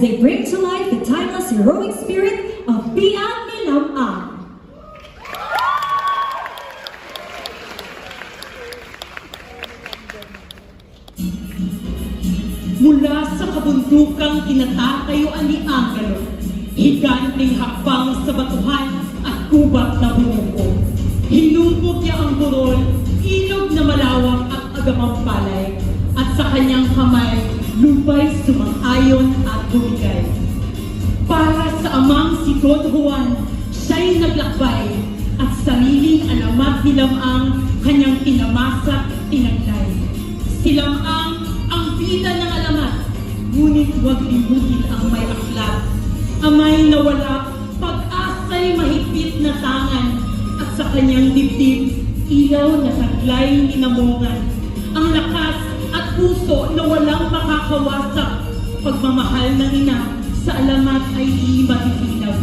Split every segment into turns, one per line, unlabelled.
They bring to life the timeless heroic spirit of Biang Nilamang.
Mula sa kabundukang kinatatayoan ni Angelo, higanting hakbang sa batuhan at gubat na bumuko. Hinumpog niya ang burol, ilog na malawak at agamang palay, at sa kanyang kamay, lupay sumang-ayon at bumigay. Para sa amang si Don Juan, siya'y naglakbay, at sariling alamat ni Lamang kanyang tinamasak tinaglay. Si Lamang ang bida ng alamat, ngunit huwag limutin ang may aklat. Amay nawala, pag-asa'y mahigpit na tangan, at sa kanyang dibdib, ilaw na taglay inamongan. Ang lakas at puso na walang makakawasak, pagmamahal ng ina sa alamat ay di matitilaw.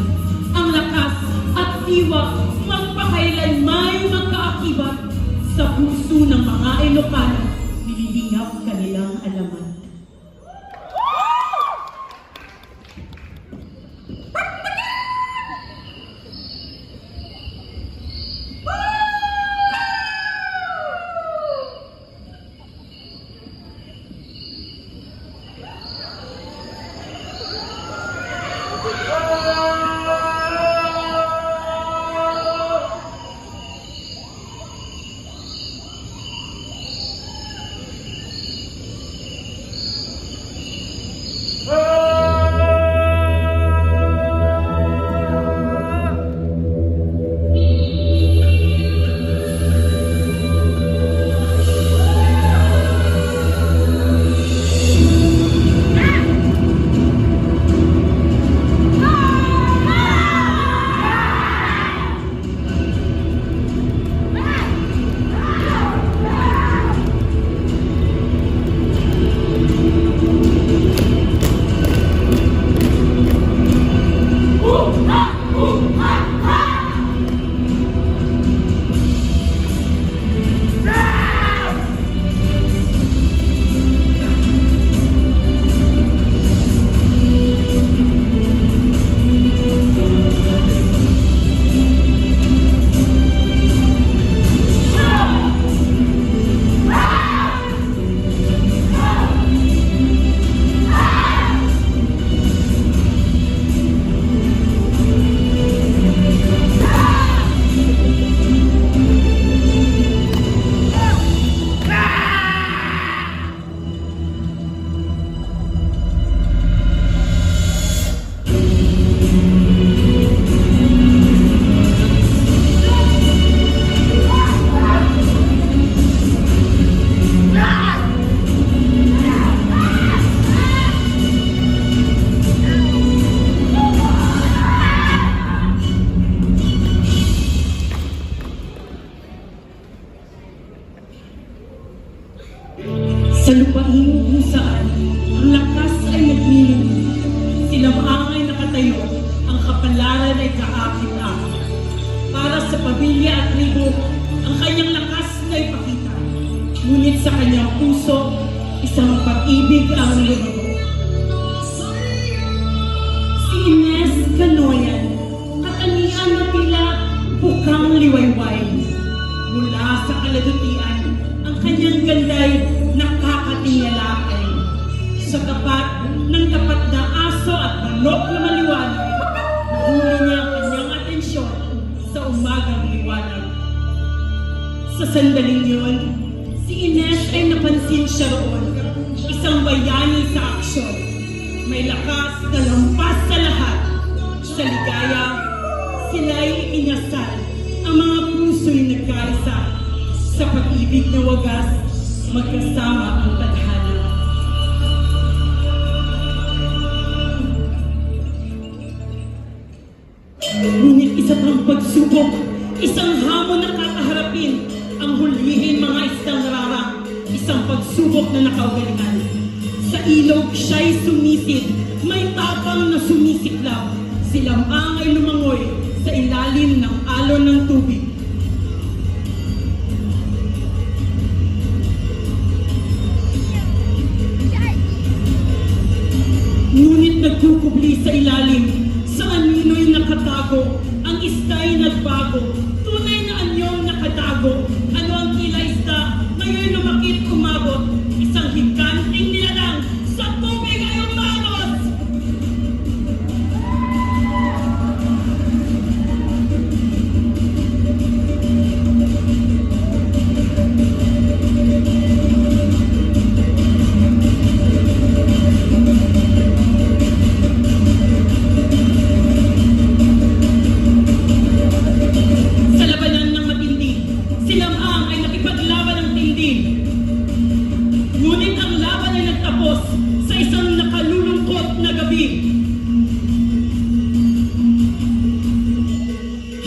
Ang lakas at tiwak, magpakailanmay magkaakibat, sa puso ng mga Ilocano, nililingap kanilang alamat. Sa lupain kung saan ang lakas ay nagniling, si Lamang ay nakatayo, ang kapalaran ay kaakit-akit. Para sa pamilya at tribo, ang kanyang lakas na ipakita. Ngunit sa kanyang puso, isang pag-ibig ang lumago. Si Ines Canoyan, katanian na tila bukang liwayway. Mula sa kaladutian, ang kanyang ganday nakakatingalakay. Sa tapat ng tapat na aso at manok na maliwanag, nahuli niya ang kanyang atensyon sa umagang liwanag. Sa sandaling yun, si Ines ay napansin siya roon, isang bayani sa aksyon. May lakas na lampas sa lahat. Sa ligaya, sila'y inasal. Ang mga puso'y nagkaisa. Sa pag-ibig na wagas, magkasama ang tadhana. Ngunit isa pang pagsubok, isang hamon na kakaharapin, ang hulihin mga isdang nararang, isang pagsubok na nakaugalingan. Sa ilog siya'y sumisid, may tapang na sumisiklaw. Si Lamang ay lumangoy sa ilalim ng alon ng tubig. nagkukulang nagkukubli sa ilalim. Sa anino'y nakatago, ang ista'y nagbago. Tunay na anyong nakatago. Ano ang tila isda, ngayon lumakit umabot. Isang higanting nilalang, sa tubig ay umagos! Sa labanan ng matindi, si Lamang ay nakipaglaban ng tindi. Ngunit ang laban ay nagtapos sa isang nakalulungkot na gabi.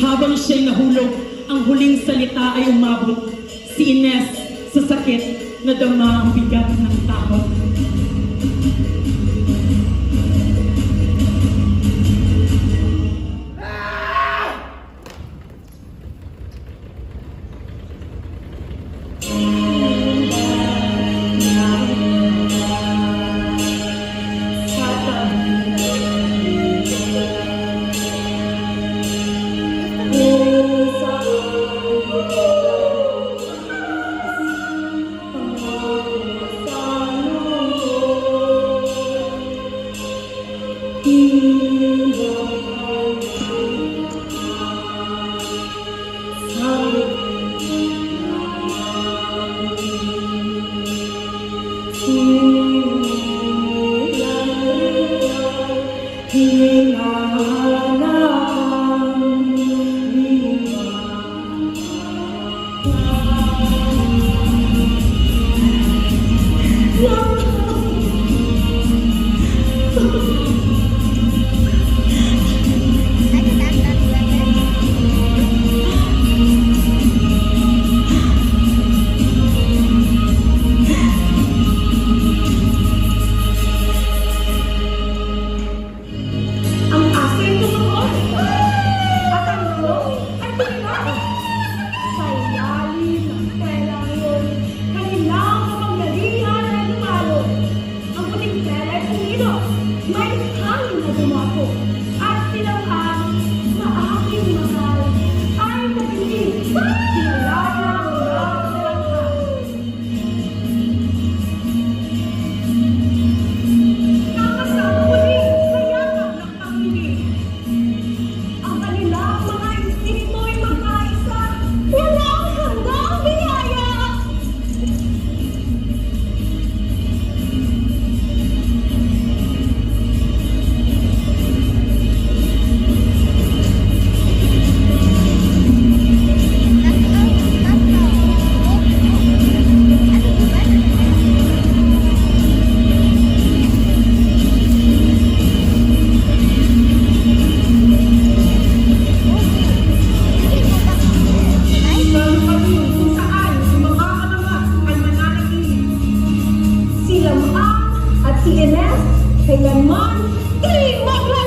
Habang siya'y nahulog, ang huling salita ay umabot. Si Ines sa sakit na dama ang bigat ng takot.
Si Ines kailanman di magla